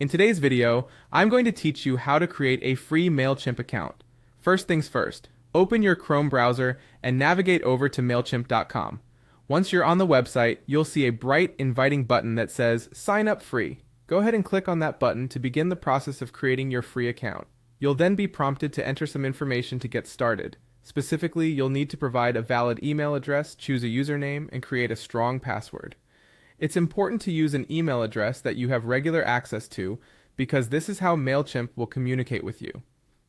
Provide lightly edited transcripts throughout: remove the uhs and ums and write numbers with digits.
In today's video, I'm going to teach you how to create a free Mailchimp account. First things first, open your Chrome browser and navigate over to Mailchimp.com. Once you're on the website, you'll see a bright, inviting button that says Sign Up Free. Go ahead and click on that button to begin the process of creating your free account. You'll then be prompted to enter some information to get started. Specifically, you'll need to provide a valid email address, choose a username, and create a strong password. It's important to use an email address that you have regular access to because this is how Mailchimp will communicate with you.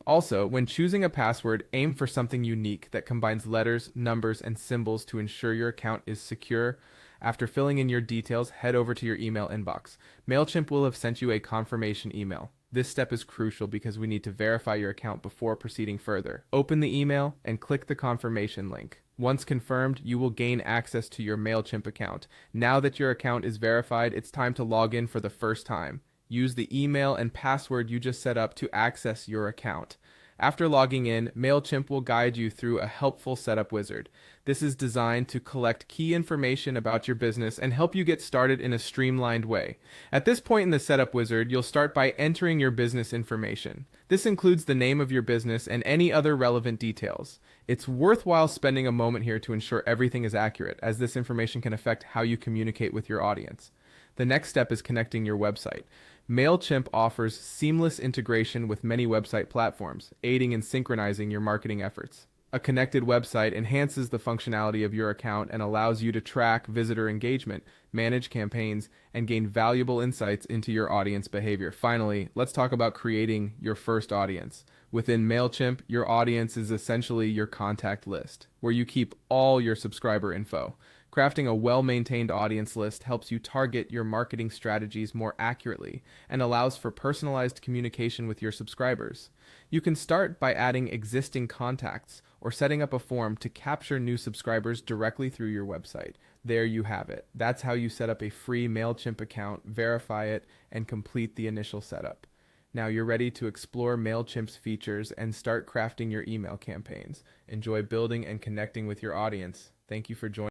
Also, when choosing a password, aim for something unique that combines letters, numbers, and symbols to ensure your account is secure. After filling in your details, head over to your email inbox. Mailchimp will have sent you a confirmation email. This step is crucial because we need to verify your account before proceeding further. Open the email and click the confirmation link. Once confirmed, you will gain access to your Mailchimp account. Now that your account is verified, it's time to log in for the first time. Use the email and password you just set up to access your account. After logging in, Mailchimp will guide you through a helpful setup wizard. This is designed to collect key information about your business and help you get started in a streamlined way. At this point in the setup wizard, you'll start by entering your business information. This includes the name of your business and any other relevant details. It's worthwhile spending a moment here to ensure everything is accurate, as this information can affect how you communicate with your audience. The next step is connecting your website. Mailchimp offers seamless integration with many website platforms, aiding in synchronizing your marketing efforts. A connected website enhances the functionality of your account and allows you to track visitor engagement, manage campaigns, and gain valuable insights into your audience behavior. Finally, let's talk about creating your first audience. Within Mailchimp, your audience is essentially your contact list, where you keep all your subscriber info. Crafting a well-maintained audience list helps you target your marketing strategies more accurately and allows for personalized communication with your subscribers. You can start by adding existing contacts or setting up a form to capture new subscribers directly through your website. There you have it. That's how you set up a free Mailchimp account, verify it, and complete the initial setup. Now you're ready to explore Mailchimp's features and start crafting your email campaigns. Enjoy building and connecting with your audience. Thank you for joining.